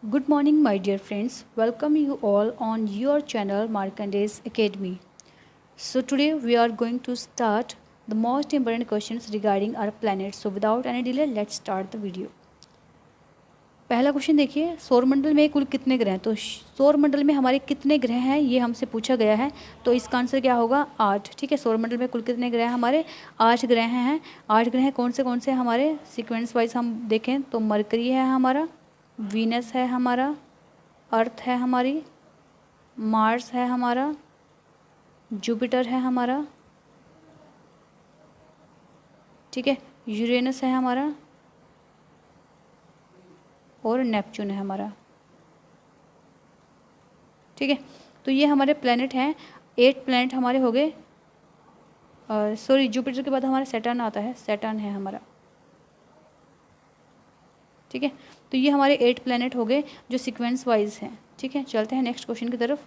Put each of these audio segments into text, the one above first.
Good morning, my dear friends. Welcome you all on your channel Markande's Academy. So today we are going to start the most important questions regarding our planet. So without any delay, let's start the video. पहला question देखिए, सौरमंडल में कुल कितने ग्रह हैं। तो सौरमंडल में हमारे कितने ग्रह हैं ये हमसे पूछा गया है। तो इसका आंसर क्या होगा? 8। ठीक है, सौरमंडल में कुल कितने ग्रह हैं हमारे? 8 ग्रह हैं। 8 ग्रह कौन से हमारे सीक्वेंस वाइज हम देखें तो मरकरी है हमारा, वीनस है हमारा, अर्थ है हमारी, मार्स है हमारा, जुपिटर है हमारा, ठीक है, यूरेनस है हमारा और नेपच्यून है हमारा। ठीक है, तो ये हमारे प्लैनेट हैं। 8 प्लैनेट हमारे हो गए। सॉरी, जुपिटर के बाद हमारा सैटर्न आता है, सैटर्न है हमारा। ठीक है, तो ये हमारे 8 प्लैनेट हो गए जो सीक्वेंस वाइज हैं। ठीक है, चलते हैं नेक्स्ट क्वेश्चन की तरफ।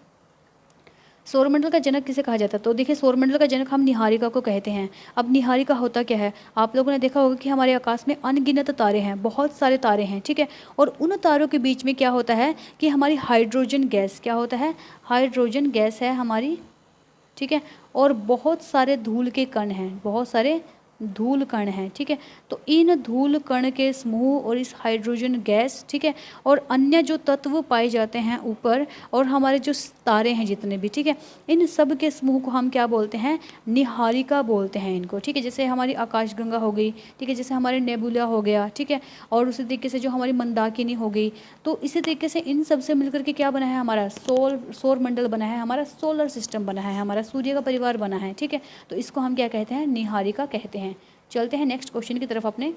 सौरमंडल का जनक किसे कहा जाता है? तो देखिए, सौरमंडल का जनक हम निहारिका को कहते हैं। अब निहारिका होता क्या है? आप लोगों ने देखा होगा कि हमारे आकाश में अनगिनत तारे हैं, बहुत सारे तारे हैं। ठीक है, और उन तारों के बीच में क्या होता है कि हमारी हाइड्रोजन गैस, क्या होता है? हाइड्रोजन गैस है हमारी। ठीक है, और बहुत सारे धूल के कण हैं, बहुत सारे धूल कण हैं। ठीक है, तो इन धूल कण के समूह और इस हाइड्रोजन गैस, ठीक है, और अन्य जो तत्व पाए जाते हैं ऊपर, और हमारे जो तारे हैं जितने भी, ठीक है, इन सब के समूह को हम क्या बोलते हैं? निहारिका बोलते हैं इनको। ठीक है, जैसे हमारी आकाशगंगा हो गई, ठीक है, जैसे हमारे नेबुला हो गया, ठीक है, और उसी तरीके से जो हमारी मंदाकिनी हो गई। तो इसी तरीके से इन सब से मिलकर के क्या बना है हमारा? सौर मंडल बना है हमारा, सोलर सिस्टम बना है हमारा, सूर्य का परिवार बना है। ठीक है, तो इसको हम क्या कहते हैं? निहारिका कहते हैं। चलते हैं नेक्स्ट क्वेश्चन की तरफ अपने।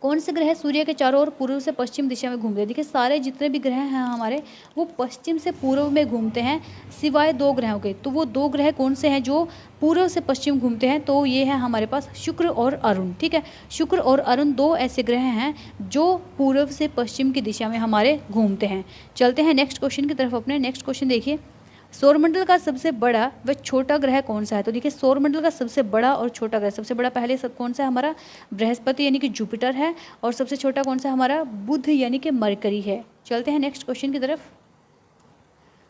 कौन से ग्रह सूर्य के चारों ओर पूर्व से पश्चिम दिशा में घूमते हैं? देखिए, सारे जितने भी ग्रह हैं हमारे वो पश्चिम से पूर्व में घूमते हैं, सिवाय 2 ग्रहों के। तो वो 2 ग्रह कौन से हैं जो पूर्व से पश्चिम घूमते हैं? तो ये है हमारे पास शुक्र और अरुण। ठीक है, शुक्र और अरुण 2 ऐसे ग्रह हैं जो पूर्व से पश्चिम की दिशा में हमारे घूमते हैं। चलते हैं नेक्स्ट क्वेश्चन की तरफ अपने। नेक्स्ट क्वेश्चन देखिए, सौरमंडल का सबसे बड़ा व छोटा ग्रह कौन सा है? तो देखिए, सौरमंडल का सबसे बड़ा और छोटा ग्रह, सबसे बड़ा पहले कौन सा है हमारा? बृहस्पति यानी कि जुपिटर है, और सबसे छोटा कौन सा हमारा? बुध यानी कि मरकरी है। चलते हैं नेक्स्ट क्वेश्चन की तरफ।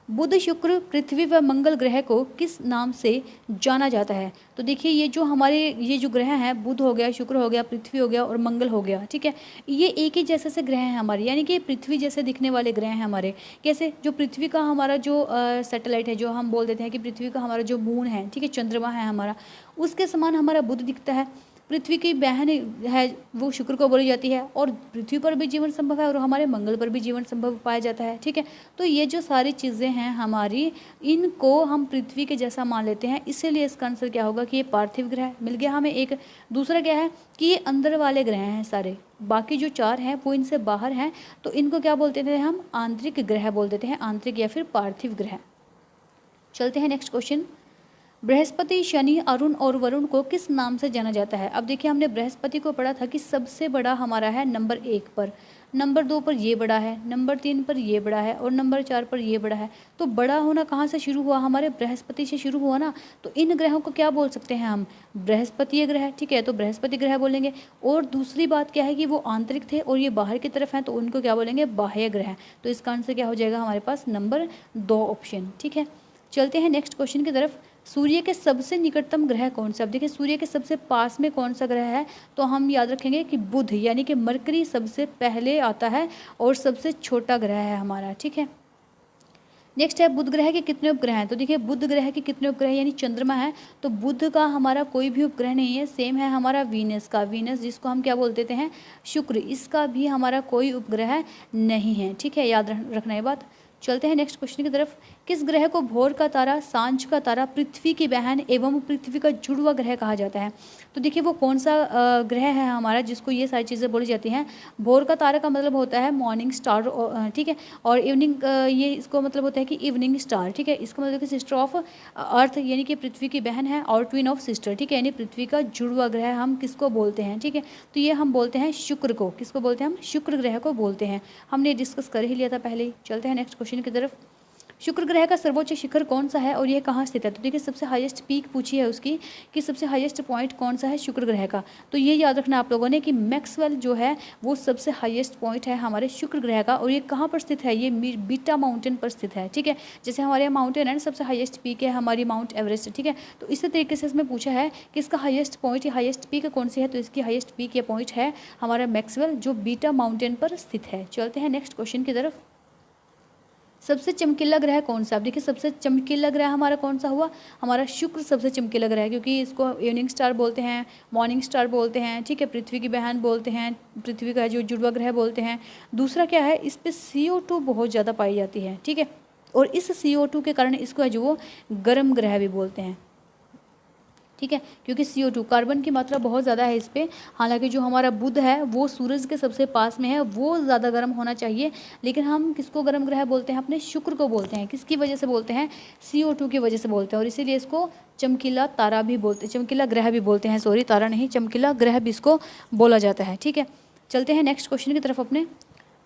बुध, शुक्र, पृथ्वी व मंगल ग्रह को किस नाम से जाना जाता है? तो देखिए, ये जो हमारे ये जो ग्रह हैं, बुध हो गया, शुक्र हो गया, पृथ्वी हो गया और मंगल हो गया, ठीक है, ये एक ही जैसे से ग्रह हैं हमारे, यानी कि पृथ्वी जैसे दिखने वाले ग्रह हैं हमारे। कैसे? जो पृथ्वी का हमारा जो सैटेलाइट है, जो हम बोल देते हैं कि पृथ्वी का हमारा जो मून है, ठीक है, चंद्रमा है हमारा, उसके समान हमारा बुध दिखता है। पृथ्वी की बहन है वो शुक्र को बोली जाती है, और पृथ्वी पर भी जीवन संभव है और हमारे मंगल पर भी जीवन संभव पाया जाता है। ठीक है, तो ये जो सारी चीज़ें हैं हमारी, इनको हम पृथ्वी के जैसा मान लेते हैं, इसीलिए इसका आंसर क्या होगा कि ये पार्थिव ग्रह मिल गया हमें एक। दूसरा क्या है कि ये अंदर वाले ग्रह हैं सारे, बाकी जो 4 हैं वो इनसे बाहर हैं, तो इनको क्या बोलते थे हम? आंतरिक ग्रह बोल देते हैं, आंतरिक या फिर पार्थिव ग्रह। चलते हैं नेक्स्ट क्वेश्चन। बृहस्पति, शनि, अरुण और वरुण को किस नाम से जाना जाता है? अब देखिए, हमने बृहस्पति को पढ़ा था कि सबसे बड़ा हमारा है नंबर 1 पर, नंबर 2 पर ये बड़ा है, नंबर 3 पर ये बड़ा है और नंबर 4 पर ये बड़ा है। तो बड़ा होना कहाँ से शुरू हुआ? हमारे बृहस्पति से शुरू हुआ ना। तो इन ग्रहों को क्या बोल सकते हैं हम? बृहस्पति ग्रह। ठीक है, तो बृहस्पति ग्रह बोलेंगे। और दूसरी बात क्या है कि वो आंतरिक थे और ये बाहर की तरफ हैं, तो उनको क्या बोलेंगे? बाह्य ग्रह। तो इसका आंसर क्या हो जाएगा हमारे पास? Number 2 option. ठीक है, चलते हैं नेक्स्ट क्वेश्चन की तरफ। सूर्य के सबसे निकटतम ग्रह कौन सा? अब देखिए, सूर्य के सबसे पास में कौन सा ग्रह है? तो हम याद रखेंगे कि बुध यानी कि मरकरी सबसे पहले आता है और सबसे छोटा ग्रह है हमारा। ठीक है, नेक्स्ट है, बुध ग्रह के कितने उपग्रह हैं? तो देखिए, बुध ग्रह के कितने उपग्रह यानी चंद्रमा है, तो बुध का हमारा कोई भी उपग्रह नहीं है। सेम है हमारा वीनस का, वीनस जिसको हम क्या बोल देते हैं? शुक्र, इसका भी हमारा कोई उपग्रह नहीं है। ठीक है, याद रखना ये बात। चलते हैं नेक्स्ट क्वेश्चन की तरफ। किस ग्रह को भोर का तारा, सांझ का तारा, पृथ्वी की बहन एवं पृथ्वी का जुड़वा ग्रह कहा जाता है? तो देखिए, वो कौन सा ग्रह है हमारा जिसको ये सारी चीज़ें बोली जाती हैं? भोर का तारा का मतलब होता है मॉर्निंग स्टार, ठीक है, और इवनिंग, ये इसको मतलब होता है कि इवनिंग स्टार। ठीक है, इसका मतलब कि सिस्टर ऑफ अर्थ यानी कि पृथ्वी की बहन है, और ट्विन ऑफ सिस्टर। ठीक है, यानी पृथ्वी का जुड़वा ग्रह हम किसको बोलते हैं? ठीक है, तो ये हम बोलते हैं शुक्र को। किसको बोलते हैं हम? शुक्र ग्रह को बोलते हैं। हमने डिस्कस कर ही लिया था पहले ही। चलते हैं नेक्स्ट क्वेश्चन की तरफ। शुक्र ग्रह का सर्वोच्च शिखर कौन सा है और यह कहाँ स्थित है? तो देखिए सबसे हाईएस्ट पीक पूछी है उसकी कि सबसे हाईएस्ट पॉइंट कौन सा है शुक्र ग्रह का। तो ये याद रखना आप लोगों ने कि मैक्सवेल जो है वो सबसे हाईएस्ट पॉइंट है हमारे शुक्र ग्रह का, और ये कहाँ पर स्थित है? ये बीटा माउंटेन पर स्थित है। ठीक है, जैसे हमारे यहाँ माउंटेन है ना, सबसे हाईएस्ट पीक है हमारी माउंट एवरेस्ट। ठीक है, तो इसी तरीके से इसमें पूछा है कि इसका हाईएस्ट पॉइंट या हाईएस्ट पीक कौन सी है? तो इसकी हाईएस्ट पीक या पॉइंट है हमारा मैक्सवेल जो बीटा माउंटेन पर स्थित है। चलते हैं नेक्स्ट क्वेश्चन की तरफ। सबसे चमकीला ग्रह कौन सा? अब देखिए सबसे चमकीला ग्रह हमारा कौन सा हुआ? हमारा शुक्र सबसे चमकीला ग्रह है, क्योंकि इसको इवनिंग स्टार बोलते हैं, मॉर्निंग स्टार बोलते हैं। ठीक है, पृथ्वी की बहन बोलते हैं, पृथ्वी का जो जुड़वा ग्रह बोलते हैं। दूसरा क्या है, इस पर CO2 बहुत ज़्यादा पाई जाती है। ठीक है, और इस CO2 के कारण इसको है जो वो गर्म ग्रह भी बोलते हैं। ठीक है, क्योंकि CO2 कार्बन की मात्रा बहुत ज़्यादा है इस पर। हालांकि जो हमारा बुध है वो सूरज के सबसे पास में है, वो ज़्यादा गर्म होना चाहिए, लेकिन हम किसको गर्म ग्रह बोलते हैं? अपने शुक्र को बोलते हैं। किसकी वजह से बोलते हैं? CO2 की वजह से बोलते हैं, और इसीलिए इसको चमकीला तारा भी बोलते हैं, चमकीला ग्रह भी बोलते हैं। सॉरी, तारा नहीं, चमकीला ग्रह भी इसको बोला जाता है। ठीक है, चलते हैं नेक्स्ट क्वेश्चन की तरफ अपने।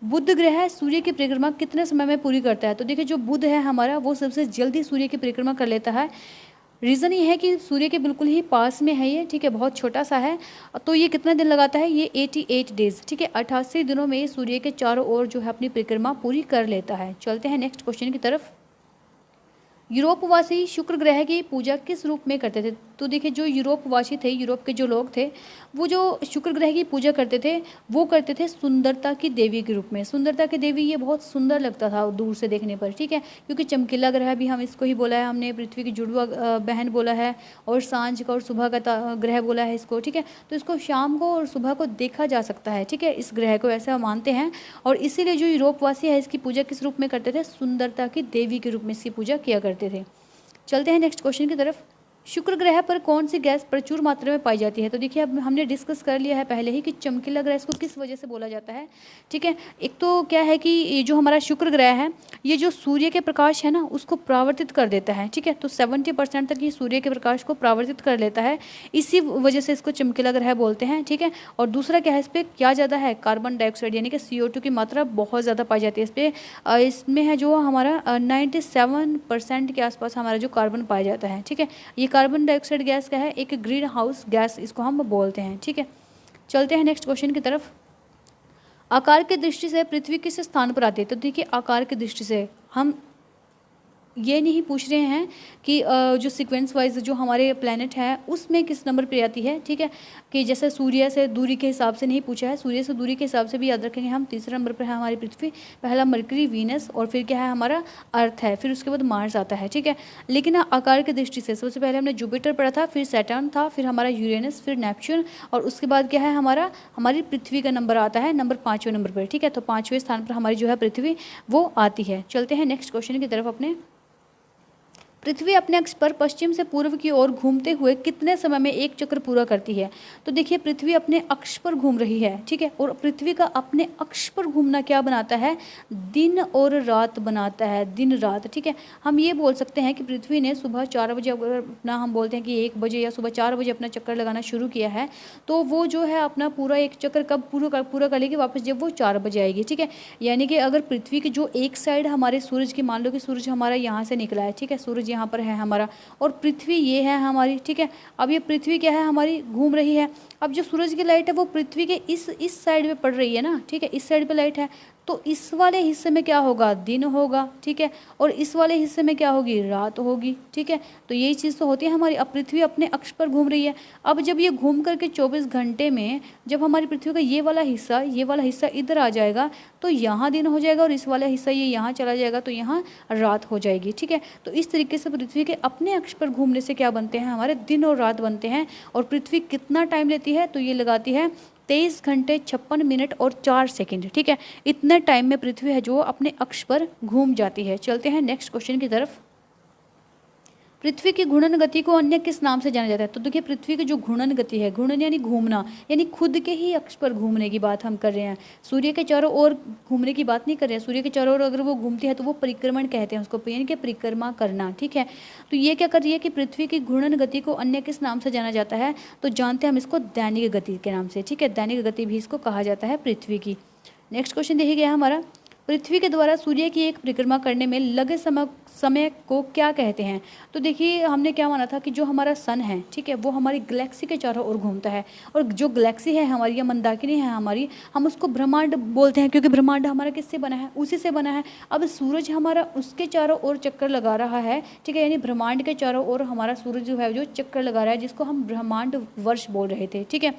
बुध ग्रह सूर्य की परिक्रमा कितने समय में पूरी करता है? तो देखिए जो बुध है हमारा वो सबसे जल्दी सूर्य की परिक्रमा कर लेता है। रीज़न ये है कि सूर्य के बिल्कुल ही पास में है ये। ठीक है, बहुत छोटा सा है, तो ये कितने दिन लगाता है? ये 88 डेज। ठीक है, 88 दिनों में सूर्य के चारों ओर जो है अपनी परिक्रमा पूरी कर लेता है। चलते हैं नेक्स्ट क्वेश्चन की तरफ। यूरोपवासी शुक्र ग्रह की पूजा किस रूप में करते थे? तो देखिए जो यूरोपवासी थे, यूरोप के जो लोग थे, वो जो शुक्र ग्रह की पूजा करते थे वो करते थे सुंदरता की देवी के रूप में। सुंदरता की देवी ये बहुत सुंदर लगता था दूर से देखने पर। ठीक है, क्योंकि चमकीला ग्रह भी हम इसको ही बोला है, हमने पृथ्वी की जुड़वा बहन बोला है, और सांझ का और सुबह का ग्रह बोला है इसको। ठीक है, तो इसको शाम को और सुबह को देखा जा सकता है। ठीक है, इस ग्रह को ऐसा मानते हैं, और इसीलिए जो यूरोपवासी है इसकी पूजा किस रूप में करते थे? सुंदरता की देवी के रूप में इसकी पूजा किया करते थे। चलते हैं नेक्स्ट क्वेश्चन की तरफ। शुक्र ग्रह पर कौन सी गैस प्रचुर मात्रा में पाई जाती है? तो देखिए अब हमने डिस्कस कर लिया है पहले ही कि चमकीला ग्रह इसको किस वजह से बोला जाता है। ठीक है, एक तो क्या है कि ये जो हमारा शुक्र ग्रह है ये जो सूर्य के प्रकाश है ना उसको परावर्तित कर देता है। ठीक है, तो 70% तक ये सूर्य के प्रकाश को परावर्तित कर लेता है, इसी वजह से इसको चमकीला ग्रह बोलते हैं। ठीक है, और दूसरा क्या है, इस पर क्या ज़्यादा है? कार्बन डाइऑक्साइड यानी कि CO2 की मात्रा बहुत ज़्यादा पाई जाती है इस पर। इसमें है जो हमारा 97% के आसपास हमारा जो कार्बन पाया जाता है। ठीक है, ये कार्बन डाइऑक्साइड गैस का है एक ग्रीन हाउस गैस इसको हम बोलते हैं। ठीक है, चलते हैं नेक्स्ट क्वेश्चन की तरफ। आकार की दृष्टि से पृथ्वी किस स्थान पर आती है? तो देखिए आकार की दृष्टि से हम ये नहीं पूछ रहे हैं कि जो सीक्वेंस वाइज जो हमारे प्लैनेट है उसमें किस नंबर पर आती है। ठीक है, कि जैसे सूर्य से दूरी के हिसाब से नहीं पूछा है, सूर्य से दूरी के हिसाब से भी याद रखेंगे हम। तीसरे नंबर पर है हमारी पृथ्वी, पहला मरकरी, वीनस, और फिर क्या है हमारा अर्थ है, फिर उसके बाद मार्स आता है। ठीक है, लेकिन आकार की दृष्टि से सबसे पहले हमने जुपिटर पढ़ा था, फिर सैटर्न था, फिर हमारा यूरेनस, फिर नेपच्यून, और उसके बाद क्या है हमारी पृथ्वी का नंबर आता है नंबर 5वें नंबर पर। ठीक है, तो 5वें स्थान पर हमारी जो है पृथ्वी वो आती है। चलते हैं नेक्स्ट क्वेश्चन की तरफ अपने। पृथ्वी अपने अक्ष पर पश्चिम से पूर्व की ओर घूमते हुए कितने समय में एक चक्र पूरा करती है? तो देखिए पृथ्वी अपने अक्ष पर घूम रही है। ठीक है, और पृथ्वी का अपने अक्ष पर घूमना क्या बनाता है? दिन और रात बनाता है, दिन रात। ठीक है, हम ये बोल सकते हैं कि पृथ्वी ने सुबह 4 बजे, अगर अपना हम बोलते हैं कि 1 बजे या सुबह 4 बजे अपना चक्कर लगाना शुरू किया है, तो वो जो है अपना पूरा एक चक्कर कब पूरा कर लेगी? वापस जब वो 4 बजे आएगी। ठीक है, यानी कि अगर पृथ्वी की जो एक साइड हमारे सूरज की, मान लो कि सूरज हमारा यहाँ से निकला है। ठीक है, सूरज यहाँ पर है हमारा, और पृथ्वी ये है हमारी। ठीक है, अब ये पृथ्वी क्या है हमारी? घूम रही है। अब जो सूरज की लाइट है वो पृथ्वी के इस साइड पे पड़ रही है ना। ठीक है, इस साइड पे लाइट है, तो इस वाले हिस्से में क्या होगा? दिन होगा। ठीक है, और इस वाले हिस्से में क्या होगी? रात होगी। ठीक है, तो यही चीज़ तो होती है हमारी। अब पृथ्वी अपने अक्ष पर घूम रही है। अब जब ये घूम करके 24 घंटे में जब हमारी पृथ्वी का ये वाला हिस्सा इधर आ जाएगा तो यहाँ दिन हो जाएगा, और इस वाला हिस्सा ये यहाँ चला जाएगा तो यहाँ रात हो जाएगी। ठीक है, तो इस तरीके से पृथ्वी के अपने अक्ष पर घूमने से क्या बनते हैं? हमारे दिन और रात बनते हैं। और पृथ्वी कितना टाइम लेती है? तो ये लगाती है 23 घंटे 56 मिनट और 4 सेकंड। ठीक है, इतने टाइम में पृथ्वी है जो अपने अक्ष पर घूम जाती है। चलते हैं नेक्स्ट क्वेश्चन की तरफ। पृथ्वी की घूर्णन गति को अन्य किस नाम से जाना जाता है? तो देखिए पृथ्वी की जो घूर्णन गति है, घूर्णन यानी घूमना, यानी खुद के ही अक्ष पर घूमने की बात हम कर रहे हैं। सूर्य के चारों ओर घूमने की बात नहीं कर रहे हैं। सूर्य के चारों ओर अगर वो घूमती है तो वो परिक्रमण कहते हैं उसको, यानी कि परिक्रमा करना। ठीक है, तो ये क्या कर रही है कि पृथ्वी की घूर्णन गति को अन्य किस नाम से जाना जाता है? तो जानते हैं हम इसको दैनिक गति के नाम से। ठीक है, दैनिक गति भी इसको कहा जाता है पृथ्वी की। नेक्स्ट क्वेश्चन देखिए गया हमारा। पृथ्वी के द्वारा सूर्य की एक परिक्रमा करने में लगे समय को क्या कहते हैं? तो देखिए हमने क्या माना था कि जो हमारा सन है, ठीक है, वो हमारी गैलेक्सी के चारों ओर घूमता है, और जो गैलेक्सी है हमारी या मंदाकिनी है हमारी, हम उसको ब्रह्मांड बोलते हैं, क्योंकि ब्रह्मांड हमारा किससे बना है? उसी से बना है। अब सूरज हमारा उसके चारों ओर चक्कर लगा रहा है, ठीक है, यानी ब्रह्मांड के चारों ओर हमारा सूरज जो है जो चक्कर लगा रहा है, जिसको हम ब्रह्मांड वर्ष बोल रहे थे, ठीक है।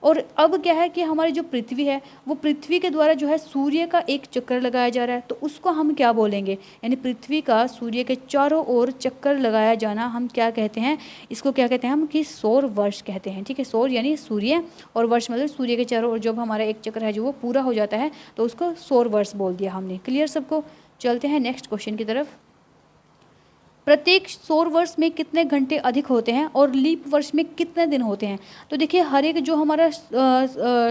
और अब क्या है कि हमारी जो पृथ्वी है वो पृथ्वी के द्वारा जो है सूर्य का एक चक्कर लगाया जा रहा है, तो उसको हम क्या बोलेंगे? यानी पृथ्वी का सूर्य के चारों ओर चक्कर लगाया जाना हम क्या कहते हैं? इसको क्या कहते हैं हम? कि सौर वर्ष कहते हैं, ठीक है। सौर यानी सूर्य, और वर्ष मतलब सूर्य के चारों ओर जब हमारा एक चक्कर है जो वो पूरा हो जाता है तो उसको सौर वर्ष बोल दिया हमने। क्लियर सबको? चलते हैं नेक्स्ट क्वेश्चन की तरफ। प्रत्येक सौर वर्ष में कितने घंटे अधिक होते हैं और लीप वर्ष में कितने दिन होते हैं? तो देखिए हर एक जो हमारा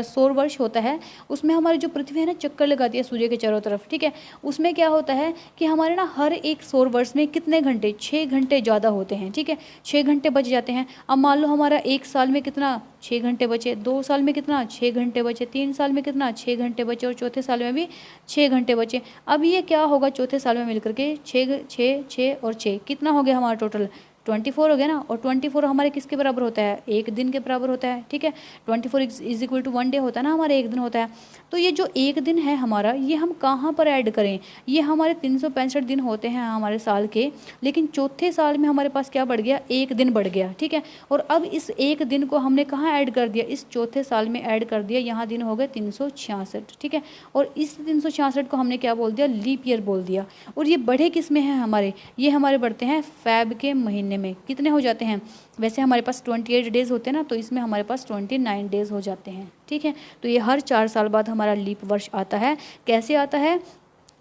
सौर वर्ष होता है उसमें हमारी जो पृथ्वी है ना चक्कर लगाती है सूर्य के चारों तरफ, ठीक है। उसमें क्या होता है कि हमारे ना हर एक सौर वर्ष में कितने घंटे? 6 घंटे ज़्यादा होते हैं, ठीक है, 6 घंटे बच जाते हैं। अब मान लो हमारा एक साल में कितना? 6 घंटे बचे। 2 साल में कितना? 6 घंटे बचे। 3 साल में कितना? 6 घंटे बचे। और चौथे साल में भी 6 घंटे बचे। अब ये क्या होगा चौथे साल में मिलकर के? 6 और 6 कितना हो गया हमारा टोटल? 24 हो गया ना। और 24 हमारे किसके बराबर होता है? एक दिन के बराबर होता है, ठीक है। 24 इज इक्वल टू 1 डे होता है ना, हमारे एक दिन होता है। तो ये जो एक दिन है हमारा, ये हम कहाँ पर ऐड करें? ये हमारे 365 दिन होते हैं हमारे साल के, लेकिन चौथे साल में हमारे पास क्या बढ़ गया? एक दिन बढ़ गया, ठीक है। और अब इस एक दिन को हमने कहाँ ऐड कर दिया? इस चौथे साल में ऐड कर दिया। यहाँ दिन हो गए 366, ठीक है। और इस 366 को हमने क्या बोल दिया? लीप ईयर बोल दिया। और ये बढ़े किस में हैं हमारे? ये हमारे बढ़ते हैं फैब के महीने में। कितने हो जाते हैं? वैसे हमारे पास 28 डेज होते हैं ना, तो इसमें हमारे पास 29 डेज हो जाते हैं, ठीक है। तो ये हर 4 साल बाद हमारा लीप वर्ष आता है। कैसे आता है?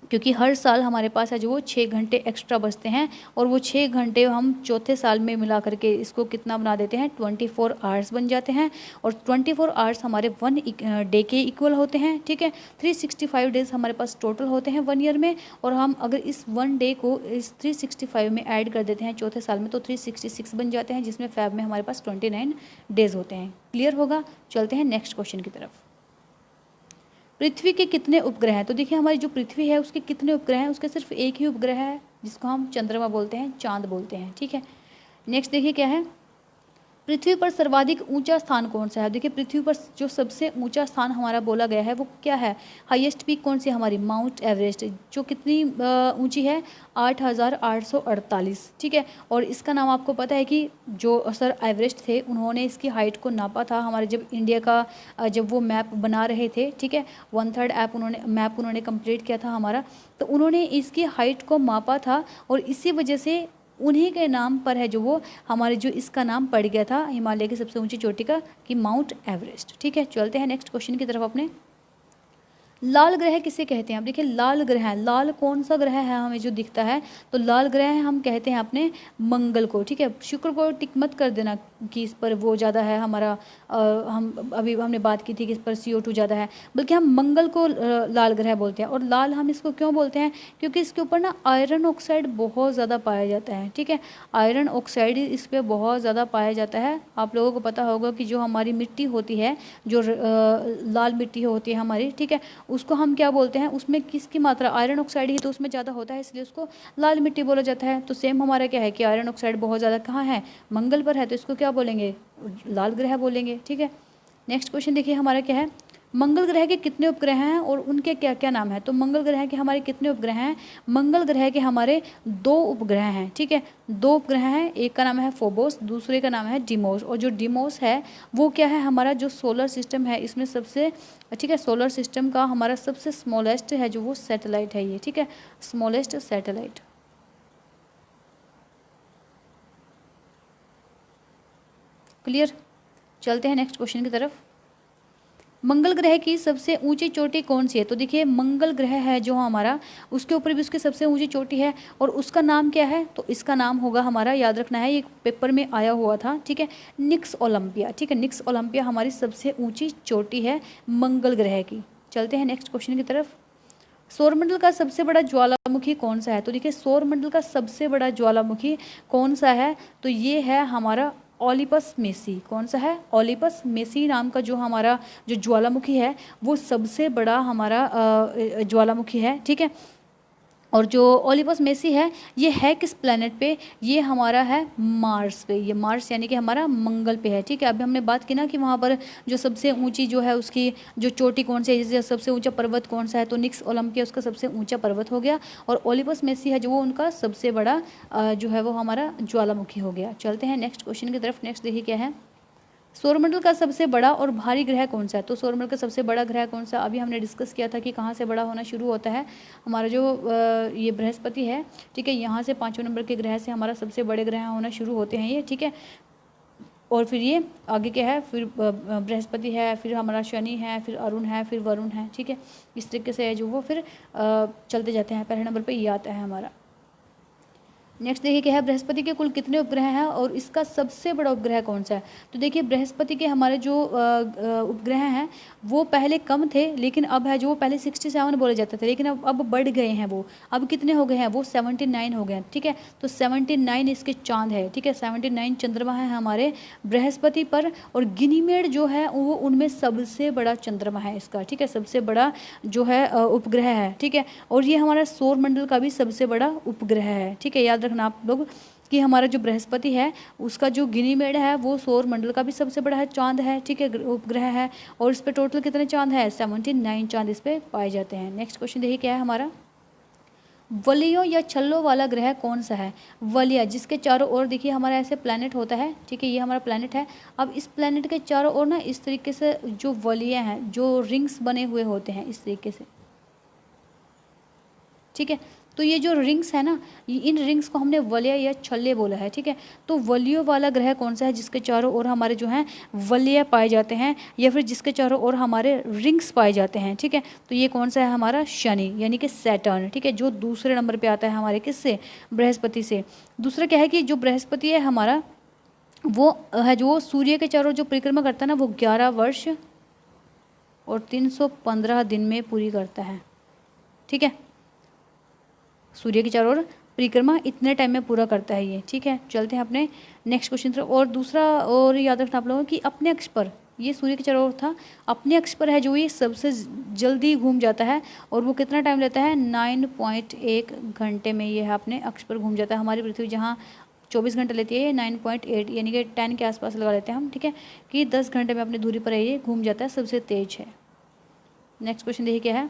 क्योंकि हर साल हमारे पास है जो वो 6 घंटे एक्स्ट्रा बचते हैं, और वो 6 घंटे हम चौथे साल में मिला करके इसको कितना बना देते हैं? 24 आवर्स बन जाते हैं। और 24 आवर्स हमारे 1 डे के इक्वल होते हैं, ठीक है। 365 डेज हमारे पास टोटल होते हैं 1 ईयर में, और हम अगर इस 1 डे को इस 365 में ऐड कर देते हैं चौथे साल में तो 366 बन जाते हैं, जिसमें फैब में हमारे पास 29 डेज होते हैं। क्लियर होगा? चलते हैं नेक्स्ट क्वेश्चन की तरफ। पृथ्वी के कितने उपग्रह हैं? तो देखिए हमारी जो पृथ्वी है उसके कितने उपग्रह हैं? उसके सिर्फ एक ही उपग्रह है, जिसको हम चंद्रमा बोलते हैं, चांद बोलते हैं, ठीक है। नेक्स्ट देखिए क्या है। पृथ्वी पर सर्वाधिक ऊंचा स्थान कौन सा है? देखिए पृथ्वी पर जो सबसे ऊंचा स्थान हमारा बोला गया है वो क्या है? हाईएस्ट पीक कौन सी? हमारी माउंट एवरेस्ट, जो कितनी ऊंची है? 8,848, ठीक है। और इसका नाम आपको पता है कि जो सर एवरेस्ट थे उन्होंने इसकी हाइट को नापा था हमारे जब इंडिया का जब वो मैप बना रहे थे, ठीक है। 1/3 मैप उन्होंने कंप्लीट किया था हमारा, तो उन्होंने इसकी हाइट को मापा था, और इसी वजह से उन्हीं के नाम पर है जो वो हमारे जो इसका नाम पड़ गया था हिमालय की सबसे ऊंची चोटी का, कि माउंट एवरेस्ट, ठीक है। चलते हैं नेक्स्ट क्वेश्चन की तरफ अपने। लाल ग्रह किसे कहते हैं? आप देखिए लाल ग्रह, लाल कौन सा ग्रह है हमें जो दिखता है? तो लाल ग्रह हम कहते हैं अपने मंगल को, ठीक है। शुक्र को टिक मत कर देना कि इस पर वो ज़्यादा है हमारा, हम अभी हमने बात की थी कि इस पर CO2 ज़्यादा है, बल्कि हम मंगल को लाल ग्रह बोलते हैं। और लाल हम इसको क्यों बोलते हैं? क्योंकि इसके ऊपर ना आयरन ऑक्साइड बहुत ज़्यादा पाया जाता है, ठीक है। आयरन ऑक्साइड इस पर बहुत ज़्यादा पाया जाता है। आप लोगों को पता होगा कि जो हमारी मिट्टी होती है, जो लाल मिट्टी होती है हमारी, ठीक है, उसको हम क्या बोलते हैं? उसमें किसकी मात्रा? आयरन ऑक्साइड ही तो उसमें ज़्यादा होता है, इसलिए उसको लाल मिट्टी बोला जाता है। तो सेम हमारा क्या है कि आयरन ऑक्साइड बहुत ज़्यादा कहाँ है? मंगल पर है, तो इसको क्या बोलेंगे? लाल ग्रह बोलेंगे, ठीक है। नेक्स्ट क्वेश्चन देखिए हमारा क्या है। मंगल ग्रह के कितने उपग्रह हैं और उनके क्या क्या नाम है? तो मंगल ग्रह के हमारे कितने उपग्रह हैं? मंगल ग्रह के हमारे 2 उपग्रह हैं, ठीक है। 2 उपग्रह हैं, एक का नाम है फोबोस, दूसरे का नाम है डिमोस। और जो डिमोस है वो क्या है? हमारा जो सोलर सिस्टम है इसमें सबसे, ठीक है, सोलर सिस्टम का हमारा सबसे स्मॉलेस्ट है जो वो सैटेलाइट है ये, ठीक है, स्मॉलेस्ट सैटेलाइट। क्लियर? चलते हैं नेक्स्ट क्वेश्चन की तरफ। मंगल ग्रह की सबसे ऊंची चोटी कौन सी है? तो देखिए मंगल ग्रह है जो हमारा, उसके ऊपर भी उसकी सबसे ऊंची चोटी है, और उसका नाम क्या है? तो इसका नाम होगा हमारा, याद रखना है, ये पेपर में आया हुआ था, ठीक है, निक्स ओलंपिया, ठीक है। निक्स ओलंपिया हमारी सबसे ऊंची चोटी है मंगल ग्रह की। चलते हैं नेक्स्ट क्वेश्चन की तरफ। सौरमंडल का सबसे बड़ा ज्वालामुखी कौन सा है? तो देखिए सौरमंडल का सबसे बड़ा ज्वालामुखी कौन सा है? तो ये है हमारा ओलिपस मेसी। कौन सा है? ओलिपस मेसी नाम का जो हमारा जो ज्वालामुखी है वो सबसे बड़ा हमारा ज्वालामुखी है, ठीक है। और जो ओलिपस मेसी है ये है किस प्लैनेट पे? ये हमारा है मार्स पे। ये मार्स यानी कि हमारा मंगल पे है, ठीक है। अभी हमने बात की ना कि वहाँ पर जो सबसे ऊंची जो है उसकी जो चोटी कौन सी है, जैसे सबसे ऊंचा पर्वत कौन सा है, तो निक्स ओलंपिया उसका सबसे ऊंचा पर्वत हो गया। और ओलिपस मेसी है जो वो उनका सबसे बड़ा जो है वो हमारा ज्वालामुखी हो गया। चलते हैं नेक्स्ट क्वेश्चन की तरफ। नेक्स्ट देखिए क्या है, सौरमंडल का सबसे बड़ा और भारी ग्रह कौन सा है? तो सौरमंडल का सबसे बड़ा ग्रह कौन सा? अभी हमने डिस्कस किया था कि कहाँ से बड़ा होना शुरू होता है। हमारा जो ये बृहस्पति है, ठीक है, यहाँ से 5वें नंबर के ग्रह से हमारा सबसे बड़े ग्रह होना शुरू होते हैं ये, ठीक है। और फिर ये आगे क्या है, फिर बृहस्पति है, फिर हमारा शनि है, फिर अरुण है, फिर वरुण है, ठीक है। इस तरीके से है जो वो फिर चलते जाते हैं। पहले नंबर पर ये आता है हमारा। नेक्स्ट देखिए क्या है, बृहस्पति के कुल कितने उपग्रह हैं और इसका सबसे बड़ा उपग्रह कौन सा है? तो देखिए बृहस्पति के हमारे जो उपग्रह हैं वो पहले कम थे, लेकिन अब है जो वो पहले 67 बोले जाते थे, लेकिन अब बढ़ गए हैं वो। अब कितने हो गए हैं? वो 79 हो गए हैं, ठीक है। तो 79 इसके चांद है, ठीक है। 79 चंद्रमा है हमारे बृहस्पति पर। और गिनीमेड जो है वो उनमें सबसे बड़ा चंद्रमा है इसका, ठीक है, सबसे बड़ा जो है उपग्रह है, ठीक है। और ये हमारा सौर मंडल का भी सबसे बड़ा उपग्रह है, ठीक है। याद रखना आप लोग कि हमारा जो बृहस्पति है उसका जो गिनीमेड है वो सौर मंडल का भी सबसे बड़ा है चांद है, ठीक है, उपग्रह है। और इस पे टोटल कितने चांद है? 79 चांद इस पे पाए जाते हैं। नेक्स्ट क्वेश्चन देखिए क्या है हमारा, वलयों या छल्लों वाला ग्रह कौन सा है? वलय जिसके चारों ओर देखिए हमारा ऐसे प्लैनेट होता है, ठीक है, ये हमारा प्लैनेट है। अब इस प्लैनेट के चारों ओर ना इस तरीके से जो वलय हैं, जो रिंग्स बने हुए होते हैं इस तरीके से, ठीक है। तो ये जो रिंग्स है ना, इन रिंग्स को हमने वलय या छल्ले बोला है, ठीक है। तो वलयों वाला ग्रह कौन सा है जिसके चारों ओर हमारे जो हैं वलय पाए जाते हैं, या फिर जिसके चारों ओर हमारे रिंग्स पाए जाते हैं, ठीक है। तो ये कौन सा है? हमारा शनि यानी कि सैटर्न, ठीक है, जो दूसरे नंबर पर आता है हमारे किससे? बृहस्पति से। दूसरा क्या है कि जो बृहस्पति है हमारा वो है जो सूर्य के चारों जो परिक्रमा करता है ना, वो 11 वर्ष और 315 दिन में पूरी करता है, ठीक है। सूर्य के चारों ओर परिक्रमा इतने टाइम में पूरा करता है ये, ठीक है। चलते हैं अपने नेक्स्ट क्वेश्चन तरफ। और दूसरा और याद रखना आप लोगों कि अपने अक्ष पर, ये सूर्य के चारों ओर था, अपने अक्ष पर है जो ये सबसे जल्दी घूम जाता है। और वो कितना टाइम लेता है? 9.1 घंटे में ये अपने अक्ष पर घूम जाता है। हमारी पृथ्वी जहाँ 24 घंटे लेती है, ये 9.8 यानी कि 10 के आसपास लगा लेते हैं हम, ठीक है, कि 10 घंटे में अपनी दूरी पर ये घूम जाता है, सबसे तेज है। नेक्स्ट क्वेश्चन देखिए क्या है,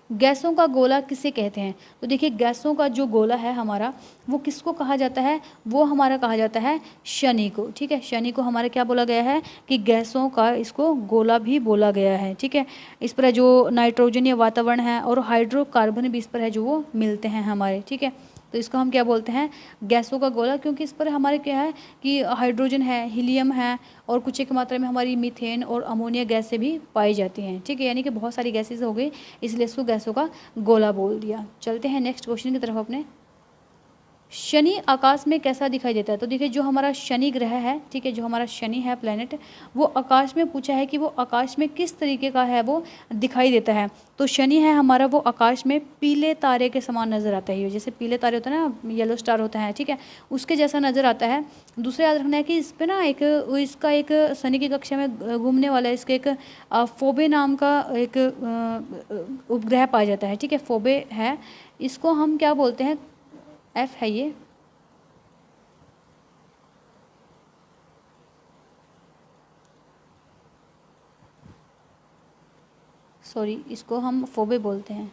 गैसों का गोला किसे कहते हैं? तो देखिए गैसों का जो गोला है हमारा वो किसको कहा जाता है? वो हमारा कहा जाता है शनि को, ठीक है। शनि को हमारा क्या बोला गया है कि गैसों का इसको गोला भी बोला गया है, ठीक है। इस पर जो नाइट्रोजन या वातावरण है और हाइड्रोकार्बन भी इस पर है जो वो मिलते हैं हमारे, ठीक है। तो इसको हम क्या बोलते हैं? गैसों का गोला, क्योंकि इस पर हमारे क्या है कि हाइड्रोजन है, हीलियम है, और कुछ एक मात्रा में हमारी मीथेन और अमोनिया गैसें भी पाई जाती हैं, ठीक है। यानी कि बहुत सारी गैसेज हो गई, इसलिए इसको गैसों का गोला बोल दिया। चलते हैं नेक्स्ट क्वेश्चन की तरफ अपने। शनि आकाश में कैसा दिखाई देता है? तो देखिए जो हमारा शनि ग्रह है, ठीक है, जो हमारा शनि है प्लैनेट, वो आकाश में पूछा है कि वो आकाश में किस तरीके का है वो दिखाई देता है। तो शनि है हमारा वो आकाश में पीले तारे के समान नज़र आता है। जैसे पीले तारे होते हैं ना, येलो स्टार होता है, ठीक है, उसके जैसा नज़र आता है। दूसरा याद रखना है कि इस पर ना एक इसका एक शनि की कक्षा में घूमने वाला इसके एक फोबे नाम का एक उपग्रह पाया जाता है, ठीक है, फोबे है। इसको हम क्या बोलते हैं? एफ है ये, सॉरी, इसको हम फोबे बोलते हैं,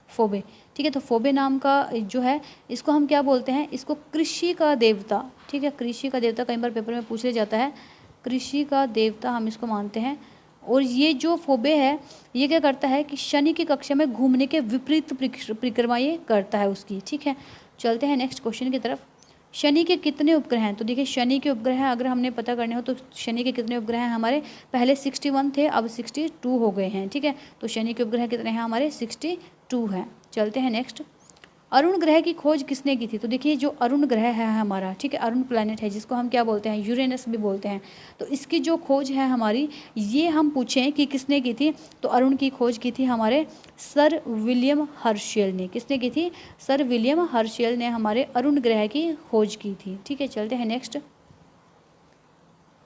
फोबे, ठीक है। तो फोबे नाम का जो है इसको हम क्या बोलते हैं? इसको कृषि का देवता, ठीक है, कृषि का देवता कई बार पेपर में पूछ लिया जाता है, कृषि का देवता हम इसको मानते हैं। और ये जो फोबे है ये क्या करता है कि शनि की कक्षा में घूमने के विपरीत परिक्रमा ये करता है उसकी, ठीक है। चलते हैं नेक्स्ट क्वेश्चन की तरफ। शनि के कितने उपग्रह हैं? तो देखिए शनि के उपग्रह अगर हमने पता करने हो तो शनि के कितने उपग्रह हैं हमारे? पहले 61 थे, अब 62 हो गए हैं, ठीक है। तो शनि के उपग्रह कितने हैं हमारे? 62 हैं। चलते हैं नेक्स्ट। अरुण ग्रह की खोज किसने की थी? तो देखिए जो अरुण ग्रह है हमारा, ठीक है, अरुण प्लैनेट है जिसको हम क्या बोलते हैं? यूरेनस भी बोलते हैं। तो इसकी जो खोज है हमारी, ये हम पूछें कि किसने की थी, तो अरुण की खोज की थी हमारे सर विलियम हर्शेल ने। किसने की थी? सर विलियम हर्शेल ने हमारे अरुण ग्रह की खोज की थी, ठीक है। चलते हैं नेक्स्ट।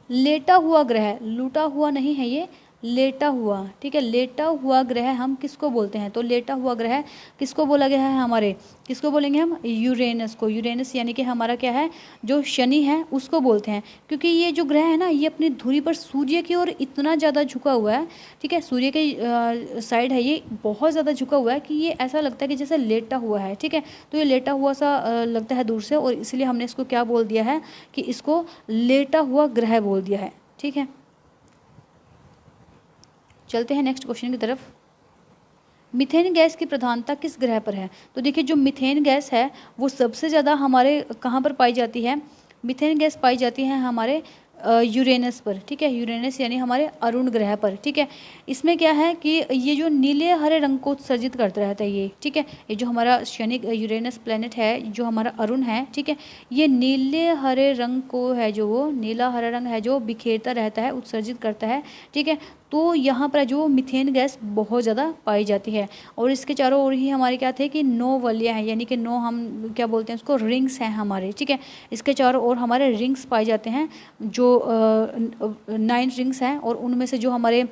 लेटा हुआ ग्रह, लूटा हुआ नहीं है ये, लेटा हुआ, ठीक है। लेटा हुआ ग्रह हम किसको बोलते हैं? तो लेटा हुआ ग्रह किसको बोला गया है हमारे, किसको बोलेंगे हम? यूरेनस को। यूरेनस यानी कि हमारा क्या है, जो शनि है उसको बोलते हैं, क्योंकि ये जो ग्रह है ना, ये अपनी धुरी पर सूर्य की ओर इतना ज़्यादा झुका हुआ है, ठीक है। सूर्य के साइड है, ये बहुत ज़्यादा झुका हुआ है कि ये ऐसा लगता है कि जैसे लेटा हुआ है, ठीक है। तो ये लेटा हुआ सा लगता है दूर से, और इसलिए हमने इसको क्या बोल दिया है कि इसको लेटा हुआ ग्रह बोल दिया है, ठीक है। चलते हैं नेक्स्ट क्वेश्चन की तरफ। मीथेन गैस की प्रधानता किस ग्रह पर है? तो देखिए, जो मीथेन गैस है वो सबसे ज़्यादा हमारे कहाँ पर पाई जाती है? मीथेन गैस पाई जाती है हमारे यूरेनस पर, ठीक है। यूरेनस यानी हमारे अरुण ग्रह पर, ठीक है। इसमें क्या है कि ये जो नीले हरे रंग को उत्सर्जित करता रहता है ये, ठीक है। ये जो हमारा शनि यूरेनस प्लेनेट है, जो हमारा अरुण है, ठीक है, ये नीले हरे रंग को है, जो वो नीला हरा रंग है जो बिखेरता रहता है, उत्सर्जित करता है, ठीक है। तो यहाँ पर जो मीथेन गैस बहुत ज़्यादा पाई जाती है, और इसके चारों ओर ही हमारे क्या थे कि 9 वलय हैं, यानी कि 9 हम क्या बोलते हैं उसको, रिंग्स हैं हमारे, ठीक है। इसके चारों ओर हमारे रिंग्स पाए जाते हैं, जो 9 रिंग्स हैं, और उनमें से जो हमारे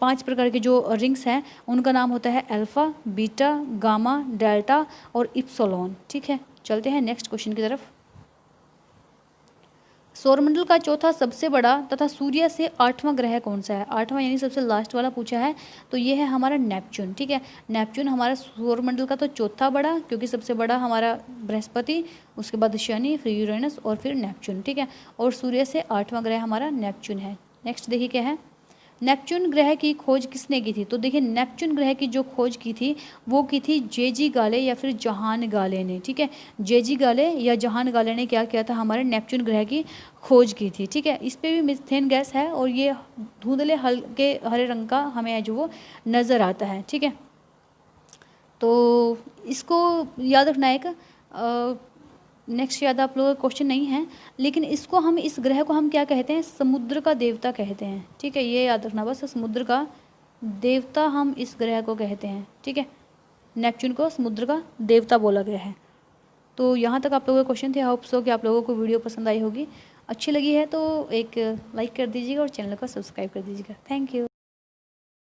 5 प्रकार के जो रिंग्स हैं उनका नाम होता है अल्फ़ा, बीटा, गामा, डेल्टा और इप्सिलॉन, ठीक है। चलते हैं नेक्स्ट क्वेश्चन की तरफ। सौरमंडल का चौथा सबसे बड़ा तथा सूर्य से 8वां ग्रह कौन सा है? 8वां यानी सबसे लास्ट वाला पूछा है, तो ये है हमारा नेपच्यून, ठीक है। नेपच्यून हमारा सौरमंडल का तो चौथा बड़ा, क्योंकि सबसे बड़ा हमारा बृहस्पति, उसके बाद शनि, फिर यूरेनस और फिर नेपच्यून, ठीक है। और सूर्य से 8वां ग्रह हमारा नेपच्यून है। नेक्स्ट देखिए क्या है, नेपच्यून ग्रह की खोज किसने की थी? तो देखिए, नेपच्यून ग्रह की जो खोज की थी वो की थी जे.जी. गाले या फिर जहान गाले ने, ठीक है। जे.जी. गाले या जहान गाले ने क्या किया था, हमारे नेपच्यून ग्रह की खोज की थी, ठीक है। इस पर भी मीथेन गैस है, और ये धुंधले हल्के हरे रंग का हमें जो वो नज़र आता है, ठीक है। तो इसको याद रखना एक नेक्स्ट शायद आप लोगों का क्वेश्चन नहीं है, लेकिन इसको हम, इस ग्रह को हम क्या कहते हैं? समुद्र का देवता कहते हैं, ठीक है। ये याद रखना बस, समुद्र का देवता हम इस ग्रह को कहते हैं, ठीक है। नेपच्यून को समुद्र का देवता बोला गया है। तो यहाँ तक आप लोगों के क्वेश्चन थे। होप सो कि आप लोगों को वीडियो पसंद आई होगी। अच्छी लगी है तो एक लाइक कर दीजिएगा और चैनल को सब्सक्राइब कर दीजिएगा। Thank you.